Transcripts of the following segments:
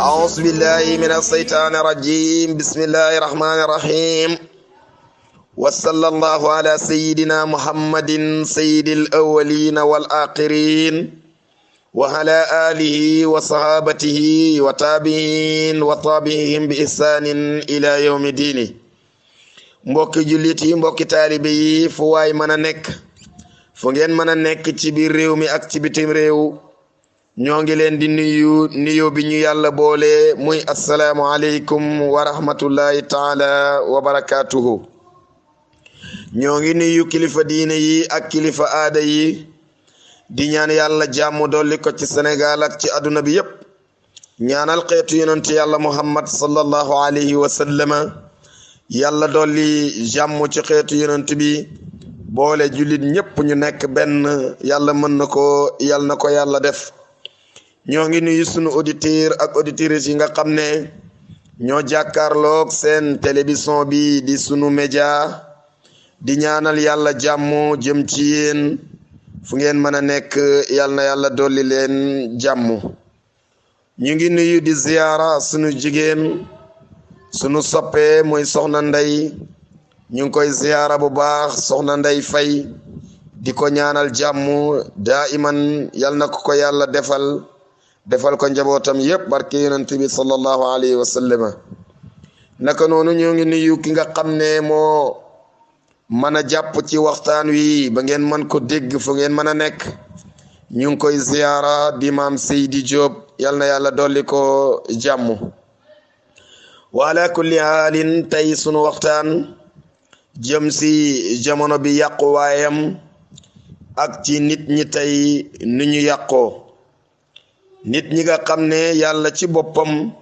أعوذ بالله من الشيطان الرجيم بسم الله الرحمن الرحيم وصلى الله على سيدنا محمد سيد الأولين والآخرين وعلى آله وصحابته وتابعين وتابعهم بإحسان إلى يوم الدين. mbokki jullit yi mbokki taalibe yi fu waay mën a nekk fu ngeen mën a nekk ci biir réew mi ak ci bitim réew ñoo ngi leen di nuyu bi ñu yàlla boole muy assalaamu aleykum wa rahmatullahi taala wa barakatuhu. ñoo ngi nuyu kilifa diine yi ak kilifa aada yi di ñaan yàlla jàmm dolli ko ci Sénégal ak ci àdduna bi yépp. ñaanal xeetu yonent yàlla Muhammad sallallahu alayhi wa sallama yàlla dolli jàmm ci xeetu yonent bi boole jullit ñépp ñu nekk benn yàlla mën na ko yàlla def. ñoo ngi nuyu sunu auditeur ak auditrices yi nga xam ne ñoo jàkkaarloog seen télévision bi di sunu média di ñaanal yàlla jàmm jëm ci yéen fu ngeen mën a nekk yàlla na yàlla dolli leen jàmm. ñu ngi nuyu di ziyaara sunu jigéen sunu soppe mooy soxna Ndey ñu ngi koy ziyaara bu baax soxna Ndey Fay di ko ñaanal jàmm daa iman yal na ko yàlla defal ko njabootam yépp barke yonent bi sallallahu alayhi wa sallam. naka noonu ñoo ngi nuyu ki nga xam ne moo mën a jàpp ci waxtaan wi ba ngeen mën ko dégg fu ngeen mën a nekk ñu ngi koy ziyaara di maam Seydi Diop yal na yàlla dolli ko jàmm. wa ala kulli haalin tey sunu waxtaan jëm si jamono bi yàquwaayam ak ci nit ñi tey ni ñu yàqoo. nit ñi nga xam ne yàlla ci boppam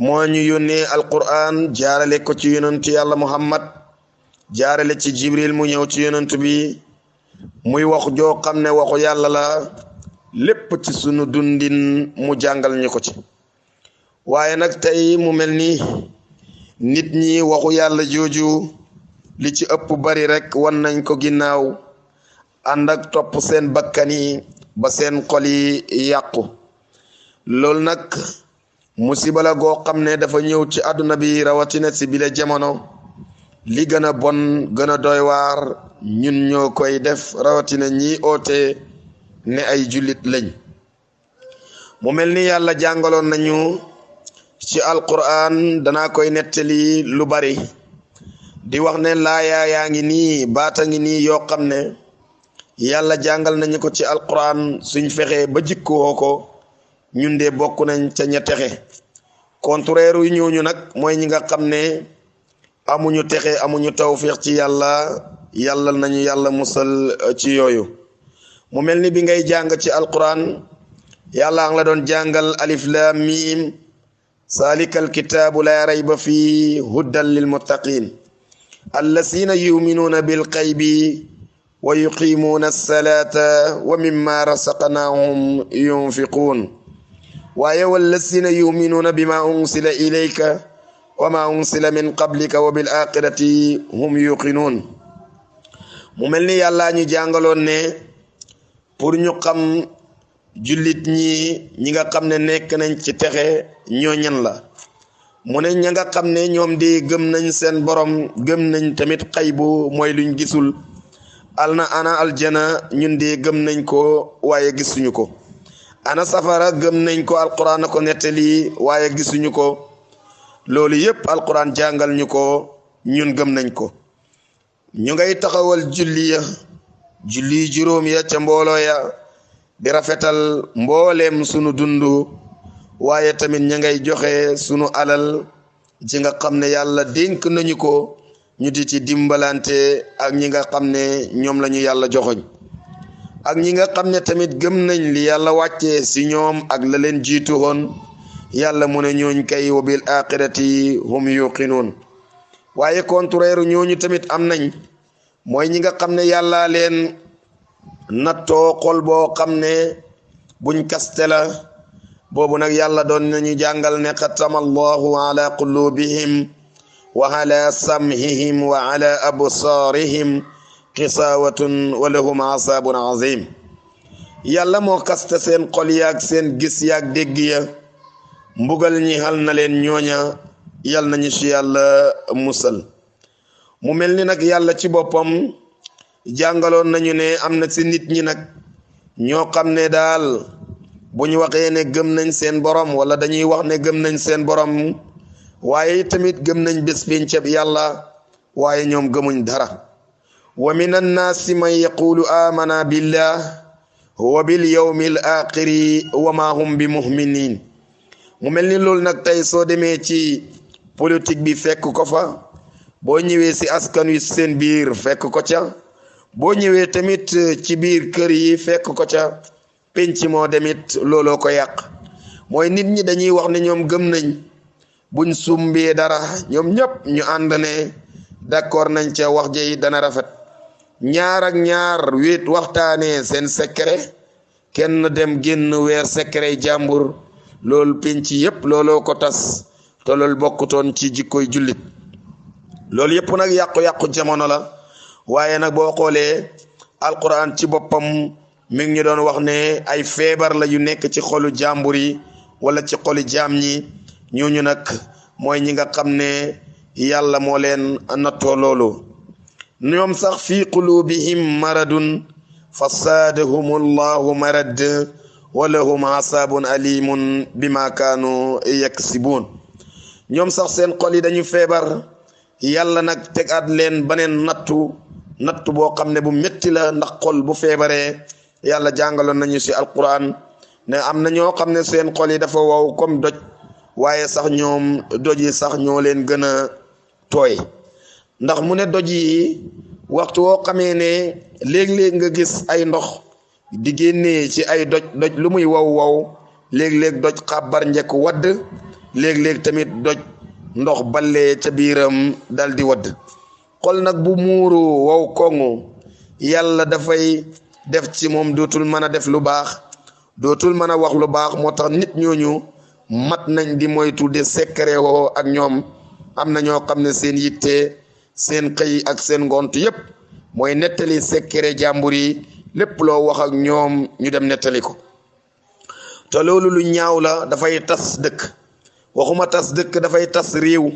moo ñu yónnee alquran jaarale ko ci yonent yàlla Muhammad jaarale ci Jibril mu ñëw ci yonent bi muy wax joo xam ne waxu yàlla la lépp ci sunu dundin mu jàngal ñu ko ci. waaye nag tey mu mel ni nit ñi waxu yàlla jooju li ci ëpp bari rek wan nañ ko ginnaaw ànd ak topp seen bakkan yi ba seen xol yi yàqu. loolu nag musiba la goo xam ne dafa ñëw ci àdduna bi rawatina si bile jamono li gën a bon gën a doy waar ñun ñoo koy def rawatina ñi oote ne ay jullit lañ. mu mel ni yàlla jàngaloon nañu ci alquran danaa koy nettali lu bari di wax ne laaya yaa ngi nii baata ngi nii yoo xam ne yàlla jàngal nañu ko ci alquran suñ fexe ba jikkoo ko ñun de bokk nañ ca ña texe. contraire yu ñooñu nag mooy ñi nga xam ne amuñu texe amuñu tawfiq ci yàlla nañu yàlla musal ci yooyu. mu mel ni bi ngay jàng ci alquran yàlla nga la doon jàngal alif lam mim salikal kitaabu la rayba fi huddan lil muttaqin allasina yuminuuna bil xaybi wa yuqimuuna alsalata wa mimma rasaqnahum yunfiquun waaye wallasina yuminuuna bima unsila ilayka wa ma unsila min qablika wa bil axirati hum yuqinuun. mu mel ni yàlla ñu jàngaloon ne pour ñu xam jullit ñi nga xam ne nekk nañ ci texe ñoo ñan la. mu ne ña nga xam ne ñoom di gëm nañ seen borom gëm nañ tamit xaybu mooy luñ gisul ana aljana ñun de gëm nañ ko waaye gisuñu ko. ana safara gëm nañ ko alquran ko nettali waaye gisuñu ko. loolu yépp alquran jàngal ñu ko ñun gëm nañ ko. ñu ngay taxawal julli juróom ya ca mbooloo ya di rafetal mbooleem sunu dundu waaye tamit ña ngay joxe sunu alal ci nga xam ne yàlla dénk nañu ko ñu di ci dimbalante ak ñi nga xam ne ñoom lañu yàlla joxoñ ak ñi nga xam ne tamit gëm nañ li yàlla wàccee si ñoom ak la leen jiitu woon yàlla mu ne ñooñ kay wa bil axirati hum yuqinuun. waaye contraire ñooñu tamit am nañ mooy ñi nga xam ne yàlla leen nattoo xol boo xam ne buñ kaste la boobu nag yàlla doon nañu jàngal ne xatama allahu ala qulubihim wa ala samhihim wa ala absaarihim xisaawatun wa lahum asaabun azim. yàlla moo kaste seen xol yaag seen gis yaag dégg ya mbugal ñi xal na leen ñooña yal nañu ci yàlla musal. mu mel ni nag yàlla ci boppam jàngaloon nañu ne am na ci nit ñi nag ñoo xam ne daal bu ñu waxee ne gëm nañ seen borom wala dañuy wax ne gëm nañ seen borom waaye tamit gëm nañ bés péncab yàlla waaye ñoom gëmuñ dara. wa min annaasi man yaqulu amana billah wa bil yawmil axiri wa ma hum bi mu'minin. mu mel ni loolu nag tey soo demee ci politique bi fekk ko fa, boo ñëwee ci askan wi seen biir fekk ko ca, boo ñëwee tamit ci biir kër yi fekk ko ca, penc moo demit looloo ko yàq. mooy nit ñi dañuy wax ne ñoom gëm nañ, buñ sumbee dara ñoom ñëpp ñu ànd ne d'accord nañ ca wax ji dana rafet. ñaar ak ñaar wéet waxtaanee seen secret, kenn dem génn weer secret jàmbur, loolu penc yëpp looloo ko tas te loolu bokkutoon ci jikkoy jullit. loolu yëpp nag yàqu-yàqu jamono la. waaye nag boo xoolee alquran ci boppam mi ngi ñu doon wax ne ay feebar la yu nekk ci xolu jàmbur yi wala ci xoli jaam ñi. ñooñu nag mooy ñi nga xam ne yàlla moo leen nattoo loolu. ñoom sax fii qulubihim maradun fa saadahum allahu marad wa lahum asabun alimun bima kaanu yaksibuun. ñoom sax seen xol yi dañu feebar, yàlla nag tegaat leen baneen nattu boo xam ne bu métti la. ndax xol bu feebaree yàlla jàngaloon nañu ci alquran ne am na ñoo xam ne seen xol yi dafa wow comme doj, waaye sax ñoom doj yi sax ñoo leen gën a tooy. ndax mu ne doj yi waxtu woo xamee ne léeg-léeg nga gis ay ndox di génnee ci ay doj lu muy wow léeg-léeg doj xàbbar njëkk wadd, léeg-léeg tamit doj ndox ballee ca biiram dal di wadd. xol nag bu muuru wow koŋŋu yàlla dafay def ci moom dootul mën a def lu baax, dootul mën a wax lu baax. moo tax nit ñooñu mat nañ di moytu de secret woo ak ñoom. am na ñoo xam ne seen yitte, seen xëy ak seen ngont yépp mooy nettali secret jàmbur yi, lépp loo wax ak ñoom ñu dem nettali ko. te loolu lu ñaaw la, dafay tas dëkk. waxuma tas dëkk, dafay tas réew.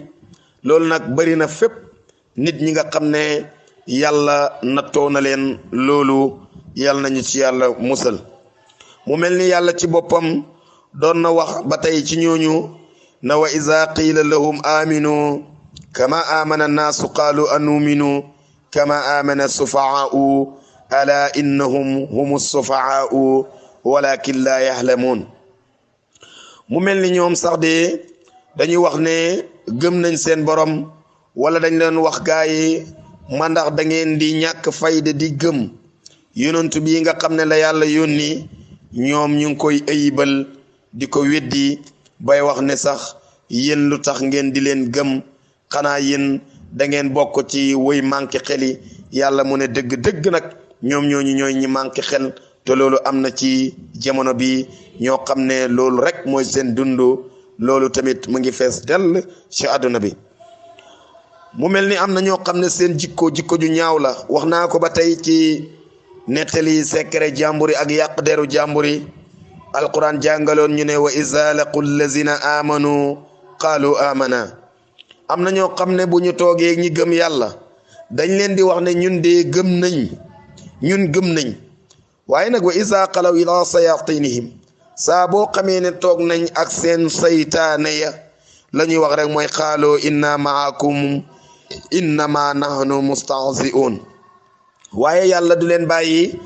loolu nag bari na fépp. nit ñi nga xam ne yàlla nattoo na leen loolu, yàlla nañu ci yàlla musal. mu mel ni yàlla ci boppam doon na wax ba tey ci ñooñu na wa iza qiila lahum aminu kama amana annaasu qaalu anuminu kama amana sufahaau ala innahum humu sufahaau walakin la yahlamuun. mu mel ni ñoom sax de dañuy wax ne gëm nañ seen borom, wala dañ leen wax gaa yi ma ndax da ngeen di ñàkk fayda di gëm yonent bi nga xam ne la yàlla yónni. ñoom ñu ngi koy ayibal di ko weddi bay wax ne sax yéen lu tax ngeen di leen gëm, xanaa yéen da ngeen bokk ci woy manqué xel yi. yàlla mu ne dëgg nag ñoom ñooñu ñooy ñi manqué xel. te loolu am na ci jamono bi ñoo xam ne loolu rek mooy seen dundu. loolu tamit mu ngi fees dell ci àdduna bi. mu mel ni am na ñoo xam ne seen jikko ju ñaaw la. wax naa ko ba tey ci nettali secret jàmbur yi ak yàq deru jàmbur yi. alquran jàngaloon ñu ne wa iza laqul lazina amanu qaalu amana. am na ñoo xam ne bu ñu toogee ñi gëm yàlla dañ leen di wax ne ñun de gëm nañ. waaye nag wa iza xalaw ila sayatinihim, saa boo xamee ne toog nañ ak seen saytaane ya la ñuy wax rek mooy xaaloo inna maakum innama nahnu mustahzi'un. waaye yàlla du leen bàyyi,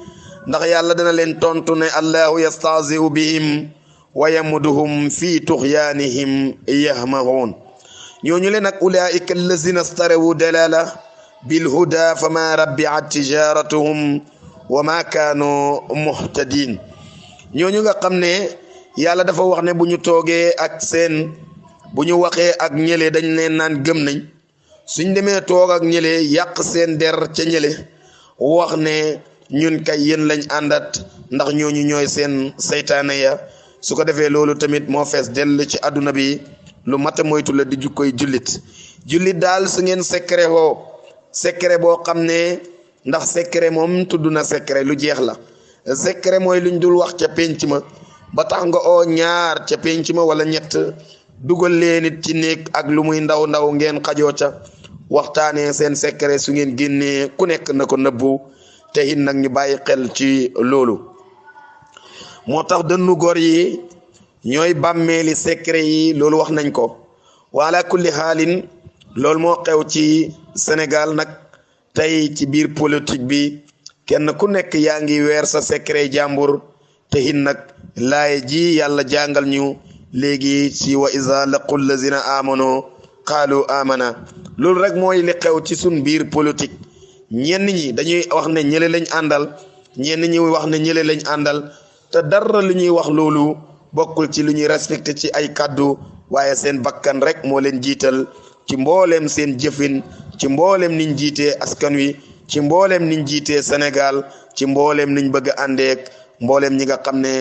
ndax yàlla dana leen tontu ne allahu yastahzi'u bihim wa yamuduhum fi tughyanihim yahmahun. ñooñu leen nag ulaika allazina starawu dalala bil huda fama rabbi'at tijaratuhum wa ma kaanu muhtadin. ñooñu nga xam ne yàlla dafa wax ne bu ñu toogee ak seen, bu ñu waxee ak ñële dañ leen naan gëm nañ, suñ demee toog ak ñële yàq seen der ca ñële wax ne ñun kay yéen lañ àndat, ndax ñooñu ñooy seen saytaane ya. su ko defee loolu tamit moo fees dell ci àdduna bi. lu mat a moytu la di jukkoy jullit daal su ngeen secret woo secret boo xam ne, ndax secret moom tudd na secret lu jeex la. secret mooy luñ dul wax ca penc ma, ba tax nga oo ñaar ca penc ma wala ñett dugal leen it ci néeg ak lu muy ndaw ndaw ngeen xajoo ca waxtaanee seen secret su ngeen génnee ku nekk na ko nëbbu te it nag ñu bàyyi xel ci loolu moo tax dënnu góor yi ñooy bàmmeeli secret yi loolu wax nañ ko wala kulli xaalin loolu moo xew ci Sénégal nag tey ci biir politique bi kenn ku nekk yaa ngi weer sa secret jàmbur te it nag laay ji yàlla jàngal ñu léegi ci wa iza laqul lazina amanu qaalu amana loolu rek mooy li xew ci sun biir politique ñenn ñi dañuy wax ne ñële lañ àndal ñenn ñi wax ne ñële lañ àndal te dara lu ñuy wax loolu bokkul ci lu ñuy respecté ci ay kàddu waaye seen bakkan rek moo leen jiital ci mboolem seen jëfin ci mboolem niñ jiitee askan wi ci mboolem niñ jiitee Sénégal ci mboolem niñ bëgg a àndeek mboolem ñi nga xam ne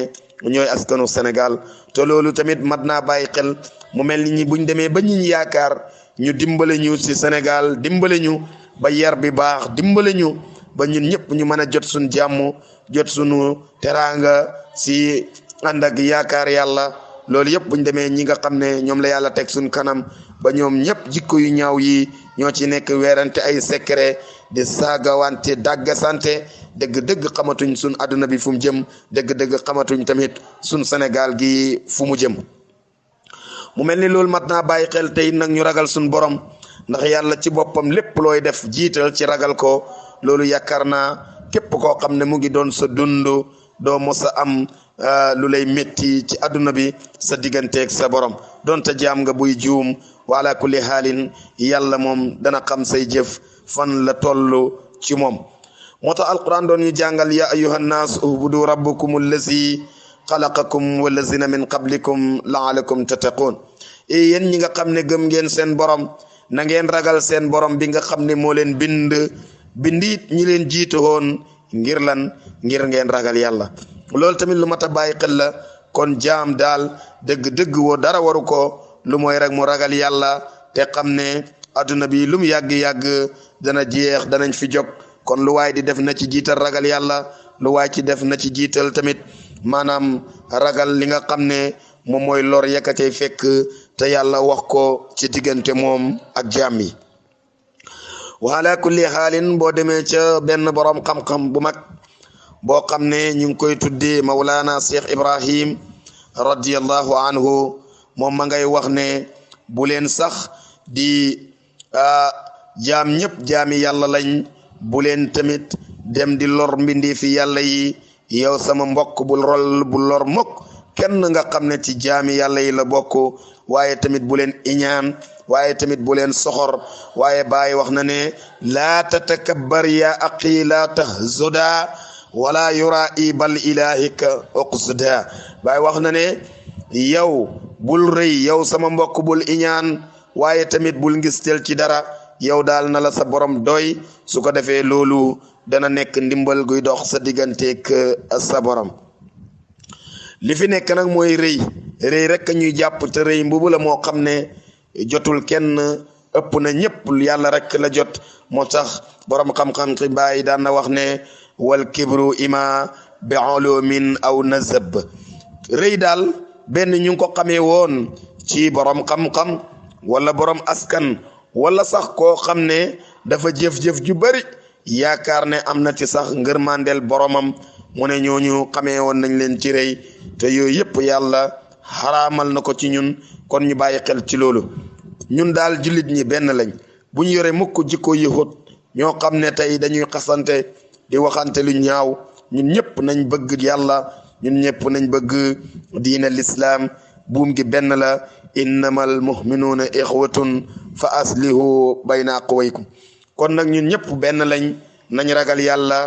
ñooy askanu Sénégal te loolu tamit mat naa bàyyi xel mu mel ni ñi buñ demee ba ñiñ yaakaar ñu dimbale ñu ci Sénégal dimbale ñu ba yar bi baax dimbale ñu ba ñun ñëpp ñu mën a jot suñ jàmm jot suñu teraanga si ànd ak yaakaar yàlla loolu yëpp buñ demee ñi nga xam ne ñoom la yàlla teg suñ kanam ba ñoom ñëpp jikko yu ñaaw yi ñoo ci nekk weerante ay secret di saagawante dàggasante dëgg-dëgg xamatuñ suñ àdduna bi fu mu jëm dëgg-dëgg xamatuñ tamit suñ Sénégal gi fu mu jëm mu mel ni loolu mat naa bàyyi xel tey nag ñu ragal suñ borom ndax yàlla ci boppam lépp looy def jiital ci ragal ko loolu yaakaar naa képp koo xam ne mu ngi doon sa dund doo mos a am lu lay métti ci àdduna bi sa digganteeg sa borom donte jaam nga buy juum wala kulli xaalin yàlla moom dana xam say jëf fan la toll ci moom moo tax alquran doon ñu jàngal ya ayuha nnaas ubudu rabbakum allazi xalaqakum wallazina min qablikum laalakum tattaqun yéen ñi nga xam ne gëm ngeen seen borom na ngeen ragal seen borom bi nga xam ne moo leen bindit ñi leen jiitu woon ngir lan ngir ngeen ragal yàlla loolu tamit lu mat a bàyyi xel la kon jaam daal dëgg-dëgg woo dara waru ko lu mooy rek mu ragal yàlla te xam ne adduna bi lu mu yàgg-yàgg dana jeex danañ fi jóg kon lu waay di def na ci jiital ragal yàlla lu waay ci def na ci jiital tamit maanaam ragal li nga xam ne moom mooy lor yëkkatee fekk te yàlla wax ko ci diggante moom ak jaam yi wa ala kulli xaalin boo demee ca benn borom xam-xam bu mag boo xam ne ñu ngi koy tuddee Mawlana Cheikh Ibrahim radiyallahu anhu moom ma ngay wax ne bu leen sax di jaam ñëpp jaami yàlla lañ bu leen tamit dem di lor mbindi fi yàlla yi yow sama mbokk bu lor mukk kenn nga xam ne ci jaami yàlla yi la bokk waaye tamit bu leen iñaan waaye tamit bu leen soxor waaye Baay wax na ne laa tatakabbar ya aqi laa tahzuda wala yura'i bal ilahika uqsuda Baay wax na ne yow bul rëy yow sama mbokk bul iñaan waaye tamit bul ngistel ci dara yow daal na la sa borom doy su ko defee loolu dana nekk ndimbal guy dox sa digganteeg sa borom li fi nekk nag mooy rëy rek ñuy jàpp te rëy mbubu la moo xam ne jotul kenn ëpp na ñëpp yàlla rek la jot moo tax borom xam-xam ci Baay daan na wax ne wal kibru ima bi ulumin aw nazab rëy daal benn ñu ngi ko xamee woon ci borom xam-xam wala borom askan wala sax koo xam ne dafa jëf-jëf ju bari yaakaar ne am na ci sax ngërmandeel boromam mu ne ñooñu xamee woon nañ leen ci rëy te yooyu yëpp yàlla xaraamal na ko ci ñun kon ñu bàyyi xel ci loolu ñun daal jullit ñi benn lañ bu ñu yore mukk jikko yëxut ñoo xam ne tey dañuy xasante di waxante lu ñaaw ñun ñëpp nañ bëgg yàlla ñun ñëpp nañ bëgg diina lislaam buum gi benn la innamal mu'minuuna ixwatun fa aslihu bayna aqwaykum kon nag ñun ñëpp benn lañ nañ ragal yàlla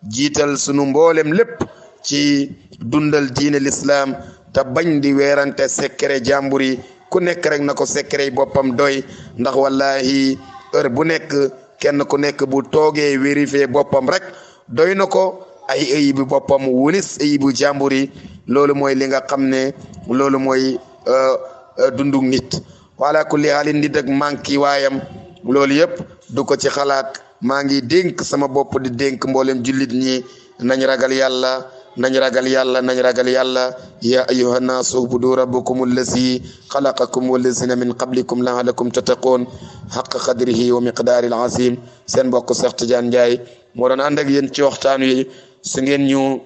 jiital sunu mboolem lépp ci dundal diine lislaam te bañ di weerante secret jàmbur yi ku nekk rek na ko secret yi boppam doy ndax wallahi heure bu nekk kenn ku nekk bu toogee vérifier boppam rek doy na ko ay ayibu boppam wulis ayibu jàmbur yi loolu mooy li nga xam ne loolu mooy dundu nit wala kulli haalin nit ak manki waayam loolu yëpp du ko ci xalaat maa ngi dénk sama bopp di dénk mboolem jullit ñi nañ ragal yàlla nañ ragal yàlla ya ayyuha naasu ubudu rabbakum allazi xalaqakum wallazina min qablikum la'allakum tattaqun haqqa qadrihi wa miqdaari al-azim seen mbokk Cheikh Tidiane Ndiaye moo doon ànd ak yéen ci waxtaan wi su ngeen ñu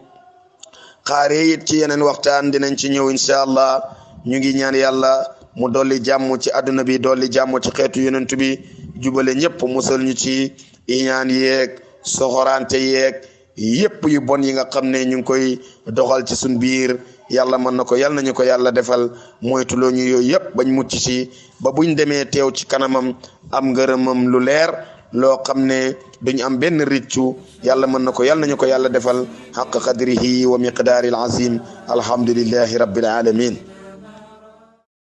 xaaree it ci yeneen waxtaan dinañ ci ñëw incha allah ñu ngi ñaan yàlla mu dolli jàmm ci àdduna bi dolli jàmm ci xeetu yonent bi jubale ñëpp musal ñu ci iñaan yeeg soxorante yeeg yëpp yu bon yi nga xam ne ñu ngi koy doxal ci suñ biir yàlla mën na ko yàlla nañu ko yàlla defal moytuloo ñu yooyu yëpp bañ mucc ci ba buñ demee teew ci kanamam am ngërëmam lu leer loo xam ne duñ am benn riccu yàlla mën na ko yàlla nañu ko yàlla defal xaq qadrihi wa miqdaari al azim alhamdulillahi rabbil alamin